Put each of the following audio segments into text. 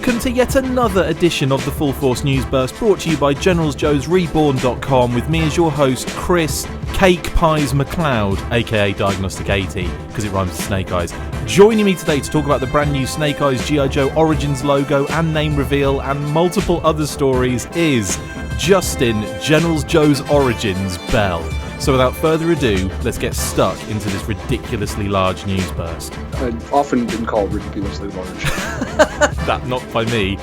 welcome to yet another edition of the Full Force News Burst, brought to you by GeneralsJoes Reborn.com, with me as your host, Chris Cake Pies McLeod, aka Diagnostic 80, because it rhymes with Snake Eyes. Joining me today to talk about the brand new Snake Eyes G.I. Joe Origins logo and name reveal and multiple other stories is Justin GeneralsJoes Origins Bell. So without further ado, let's get stuck into this ridiculously large news burst. I've often been called ridiculously large. That not by me.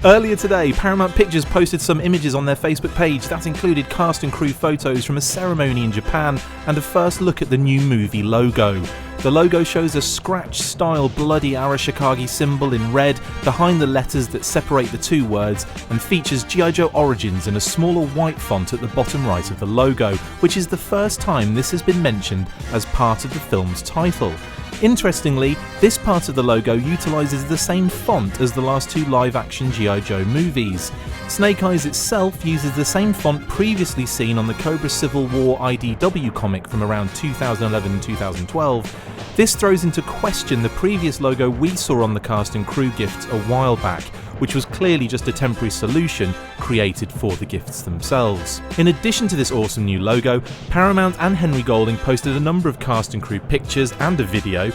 Earlier today, Paramount Pictures posted some images on their Facebook page that included cast and crew photos from a ceremony in Japan and a first look at the new movie logo. The logo shows a scratch-style bloody Arashikage symbol in red behind the letters that separate the two words, and features G.I. Joe Origins in a smaller white font at the bottom right of the logo, which is the first time this has been mentioned as part of the film's title. Interestingly, this part of the logo utilises the same font as the last two live-action G.I. Joe movies. Snake Eyes itself uses the same font previously seen on the Cobra Civil War IDW comic from around 2011-2012. This throws into question the previous logo we saw on the cast and crew gifts a while back, which was clearly just a temporary solution created for the gifts themselves. In addition to this awesome new logo, Paramount and Henry Golding posted a number of cast and crew pictures and a video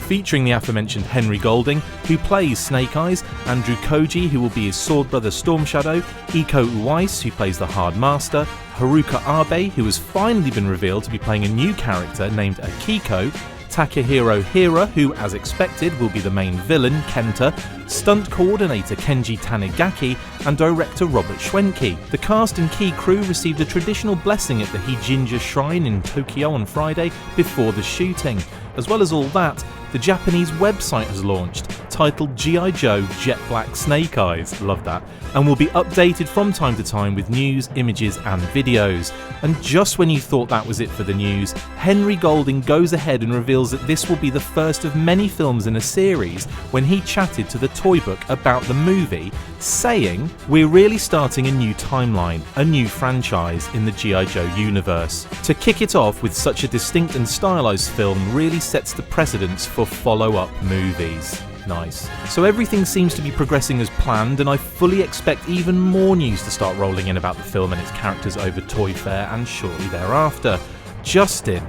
featuring the aforementioned Henry Golding, who plays Snake Eyes, Andrew Koji, who will be his sword brother Storm Shadow, Iko Uwais, who plays the Hard Master, Haruka Abe, who has finally been revealed to be playing a new character named Akiko, Takahiro Hira, who, as expected, will be the main villain, Kenta, stunt coordinator Kenji Tanigaki, and director Robert Schwenke. The cast and key crew received a traditional blessing at the Hijinja Shrine in Tokyo on Friday before the shooting. As well as all that, the Japanese website has launched, titled G.I. Joe Jet Black Snake Eyes, love that, and will be updated from time to time with news, images and videos. And just when you thought that was it for the news, Henry Golding goes ahead and reveals that this will be the first of many films in a series when he chatted to the Toy Book about the movie, saying, "We're really starting a new timeline, a new franchise in the G.I. Joe universe. To kick it off with such a distinct and stylized film really sets the precedence for follow-up movies." Nice. So everything seems to be progressing as planned, and I fully expect even more news to start rolling in about the film and its characters over Toy Fair and shortly thereafter. Justin,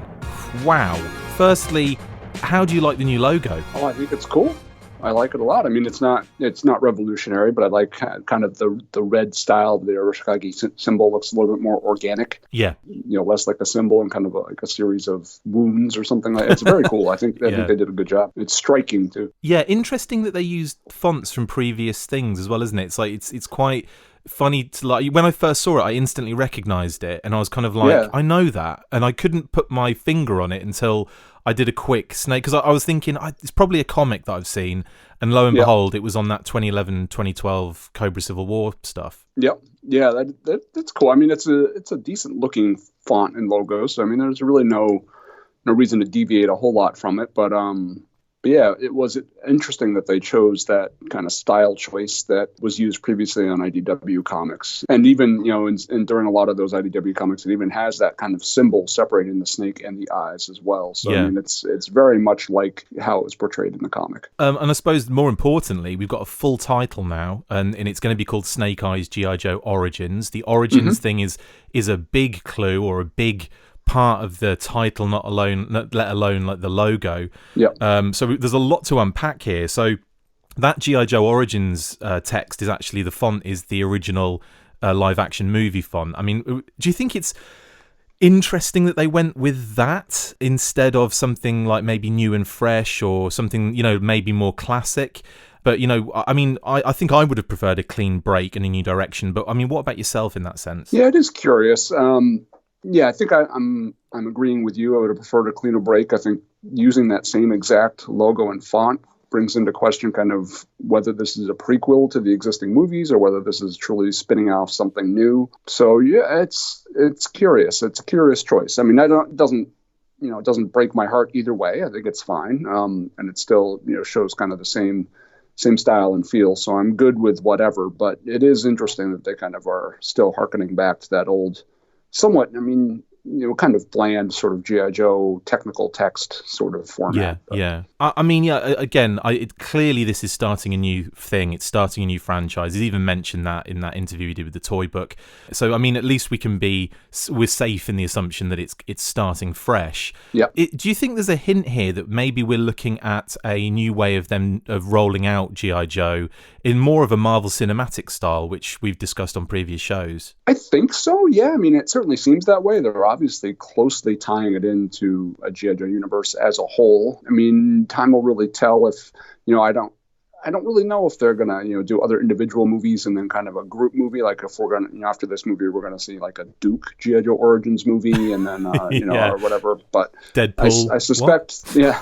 wow. Firstly, how do you like the new logo? Oh, I think it's cool. I like it a lot. I mean, it's not revolutionary, but I like kind of the red style of the Arashikage symbol. Looks a little bit more organic. Yeah. Less like a symbol and kind of like a series of wounds or something like that. It's very cool. I think they did a good job. It's striking too. Yeah, interesting that they used fonts from previous things as well, isn't it? It's like it's quite funny to, like, when I first saw it, I instantly recognized it, and I was kind of like, I know that, and I couldn't put my finger on it until I did a quick snake, because I was thinking it's probably a comic that I've seen, and lo and behold, it was on that 2011-2012 Cobra Civil War stuff. Yep. Yeah, that's cool. I mean, it's a decent looking font and logo, so I mean, there's really no reason to deviate a whole lot from it, but yeah, it was interesting that they chose that kind of style choice that was used previously on IDW comics. And even, and during a lot of those IDW comics, it even has that kind of symbol separating the snake and the eyes as well. So, I mean, it's very much like how it was portrayed in the comic. And I suppose more importantly, we've got a full title now, and it's going to be called Snake Eyes G.I. Joe Origins. The Origins thing is a big clue, or a big part of the title, let alone like the logo. So there's a lot to unpack here. So that G.I. Joe Origins text is actually, the font is the original live action movie font. I mean, do you think it's interesting that they went with that instead of something like maybe new and fresh, or something, maybe more classic? But, I mean, I think I would have preferred a clean break and a new direction. But I mean, what about yourself in that sense? Yeah, it is curious. Yeah, I think I'm agreeing with you. I would have preferred a cleaner break. I think using that same exact logo and font brings into question kind of whether this is a prequel to the existing movies or whether this is truly spinning off something new. So yeah, it's curious. It's a curious choice. I mean, it doesn't break my heart either way. I think it's fine, and it still shows kind of the same style and feel. So I'm good with whatever. But it is interesting that they kind of are still hearkening back to that old, somewhat, I mean, kind of bland sort of G.I. Joe technical text sort of format. Yeah. I mean, yeah. Again, clearly this is starting a new thing. It's starting a new franchise. He's even mentioned that in that interview he did with the Toy Book. So, I mean, at least we're safe in the assumption that it's starting fresh. Yeah. Do you think there's a hint here that maybe we're looking at a new way of rolling out G.I. Joe in more of a Marvel Cinematic style, which we've discussed on previous shows? I think so, yeah. I mean, it certainly seems that way. They're obviously closely tying it into a G.I. Joe universe as a whole. I mean, time will really tell if, I don't really know if they're going to, do other individual movies and then kind of a group movie. Like if we're going to, after this movie, we're going to see like a Duke G.I. Joe Origins movie and then, yeah. or whatever. But Deadpool. I suspect, yeah.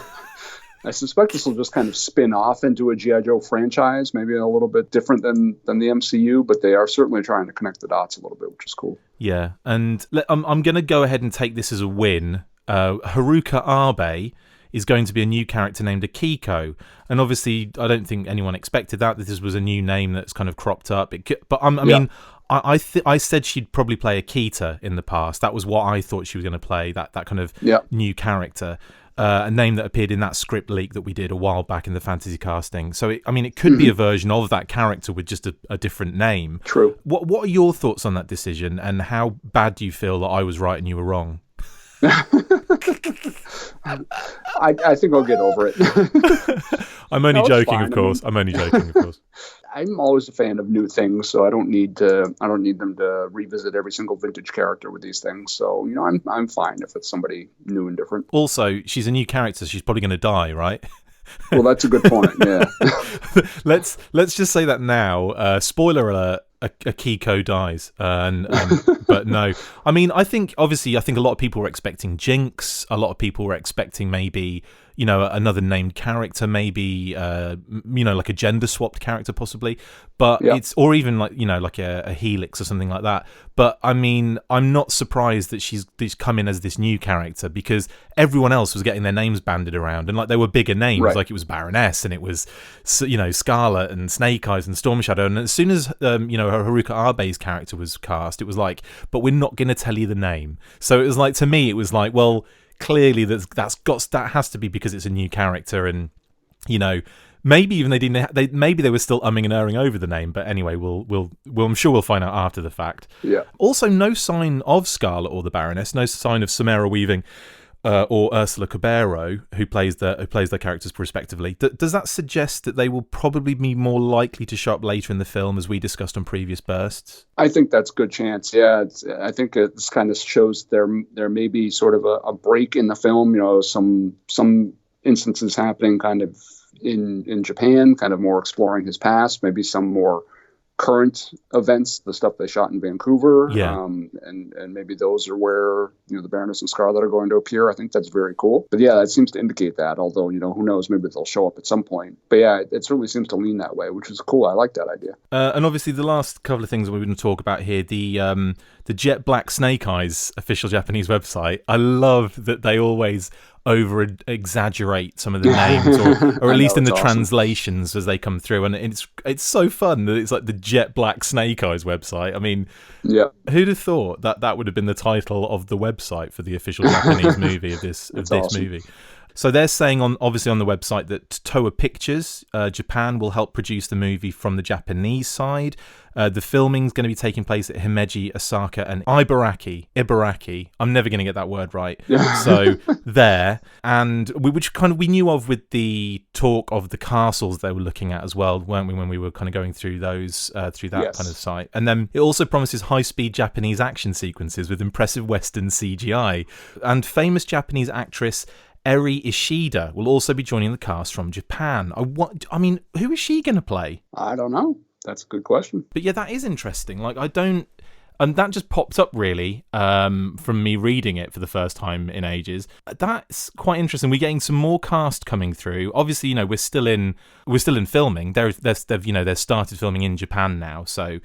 I suspect this will just kind of spin off into a G.I. Joe franchise, maybe a little bit different than the MCU, but they are certainly trying to connect the dots a little bit, which is cool. Yeah, and I'm going to go ahead and take this as a win. Haruka Abe is going to be a new character named Akiko, and obviously I don't think anyone expected that this was a new name that's kind of cropped up. I said she'd probably play Akita in the past. That was what I thought she was going to play, that kind of new character. A name that appeared in that script leak that we did a while back in the fantasy casting. So, it could be a version of that character with just a different name. True. What are your thoughts on that decision, and how bad do you feel that I was right and you were wrong? I think I'll get over it. I'm only joking, of course. I'm only joking, of course. I'm always a fan of new things, so I don't need them to revisit every single vintage character with these things. So, I'm fine if it's somebody new and different. Also, she's a new character, so she's probably going to die, right? Well, that's a good point. Yeah. Let's just say that now. Spoiler alert: Akiko dies, but no. I mean, I think a lot of people were expecting Jinx. A lot of people were expecting maybe another named character, maybe like a gender swapped character possibly, but it's, or even like a Helix or something like that. But I mean, I'm not surprised that she's come in as this new character, because everyone else was getting their names banded around, and like they were bigger names, right. Like it was Baroness and it was Scarlet and Snake Eyes and Storm Shadow, and as soon as Haruka Abe's character was cast, it was like, but we're not going to tell you the name. So it was like, to me, it was like, well, clearly that has to be because it's a new character, and maybe even maybe they were still umming and erring over the name. But anyway, we'll I'm sure we'll find out after the fact. Yeah. Also, no sign of Scarlet or the Baroness, no sign of Samara Weaving or Ursula Cabero, who plays their characters respectively. Does that suggest that they will probably be more likely to show up later in the film, as we discussed on previous bursts? I think that's a good chance. Yeah, I think it kind of shows there may be sort of a break in the film. Some instances happening kind of in Japan, kind of more exploring his past, maybe some more current events, the stuff they shot in Vancouver, and maybe those are where the Baroness and Scarlet are going to appear. I think that's very cool. But yeah, that seems to indicate that. Although who knows, maybe they'll show up at some point. But yeah, it certainly seems to lean that way, which is cool. I like that idea. And obviously, the last couple of things we're going to talk about here, the Jet Black Snake Eyes official Japanese website. I love that they always over exaggerate some of the names, or at least in the translations as they come through, and it's so fun that it's like the Jet Black Snake Eyes website. I mean, who'd have thought that would have been the title of the website for the official Japanese movie of this awesome. Movie? So they're saying obviously on the website that Toei Pictures Japan will help produce the movie from the Japanese side. The filming is going to be taking place at Himeji, Osaka, and Ibaraki. I'm never going to get that word right. So there, and we knew of with the talk of the castles they were looking at as well, weren't we? When we were kind of going through those through that kind of site, and then it also promises high-speed Japanese action sequences with impressive Western CGI, and famous Japanese actress Eri Ishida will also be joining the cast from Japan. Who is she going to play? I don't know. That's a good question. But yeah, that is interesting. Like, I don't... And that just popped up, really, from me reading it for the first time in ages. That's quite interesting. We're getting some more cast coming through. Obviously, we're still in filming. They've started filming in Japan now, so...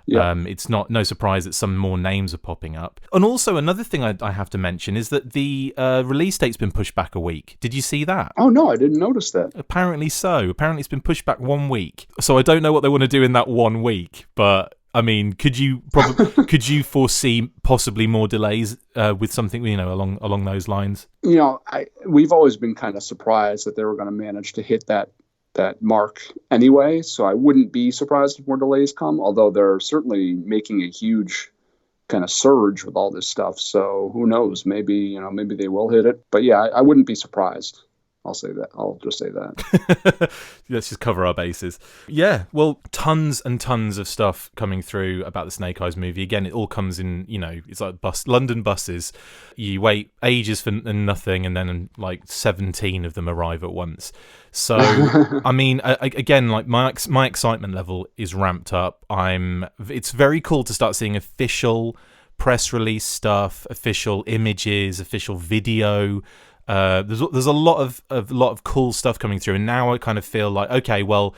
it's no surprise that some more names are popping up. And also, another thing I have to mention is that the release date's been pushed back a week. Did you see that? Oh, no, I didn't notice that. Apparently so. Apparently it's been pushed back 1 week. So I don't know what they want to do in that 1 week, but I mean, could you foresee possibly more delays with something, along those lines? We've always been kind of surprised that they were going to manage to hit that mark anyway. So I wouldn't be surprised if more delays come, although they're certainly making a huge kind of surge with all this stuff. So who knows? Maybe they will hit it. But yeah, I wouldn't be surprised. I'll say that. I'll just say that. Let's just cover our bases. Yeah, well, tons and tons of stuff coming through about the Snake Eyes movie. Again, it all comes in, it's like London buses. You wait ages for nothing, and then like 17 of them arrive at once. So, I mean, again, like my excitement level is ramped up. It's very cool to start seeing official press release stuff, official images, official video. There's a lot of cool stuff coming through, and now I kind of feel like, okay, well,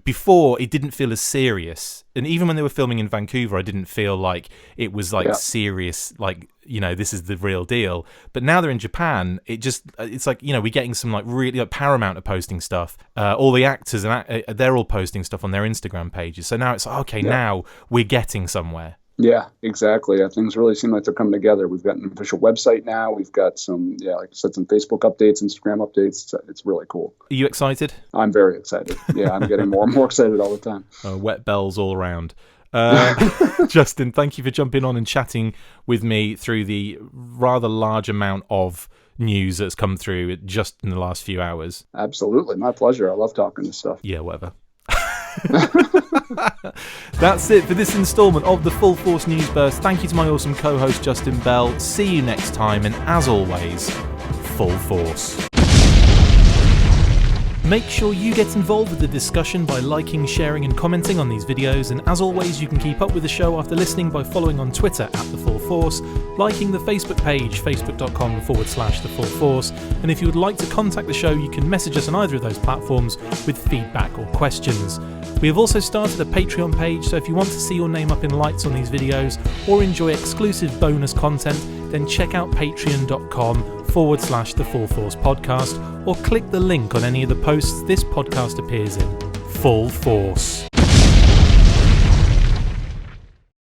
before it didn't feel as serious, and even when they were filming in Vancouver, I didn't feel like it was like serious, like this is the real deal. But now they're in Japan, it's like we're getting some like really like Paramount are posting stuff, all the actors and they're all posting stuff on their Instagram pages. So now it's like, okay, now we're getting somewhere. Yeah, exactly. Things really seem like they're coming together. We've got an official website now. We've got some, like I said, some Facebook updates, Instagram updates. It's really cool. Are you excited? I'm very excited. Yeah, I'm getting more and more excited all the time. Wet bells all around. Justin, thank you for jumping on and chatting with me through the rather large amount of news that's come through just in the last few hours. Absolutely. My pleasure. I love talking this stuff. Yeah, whatever. That's it for this installment of the Full Force News Burst. Thank you to my awesome co-host Justin Bell. See you next time, and as always, full force. Make sure you get involved with the discussion by liking, sharing and commenting on these videos, and as always you can keep up with the show after listening by following on Twitter @The Full Force, liking the Facebook page facebook.com/The Full Force, and if you would like to contact the show you can message us on either of those platforms with feedback or questions. We have also started a Patreon page, so if you want to see your name up in lights on these videos or enjoy exclusive bonus content, then check out patreon.com/The Full Force Podcast, or click the link on any of the posts this podcast appears in. Full Force.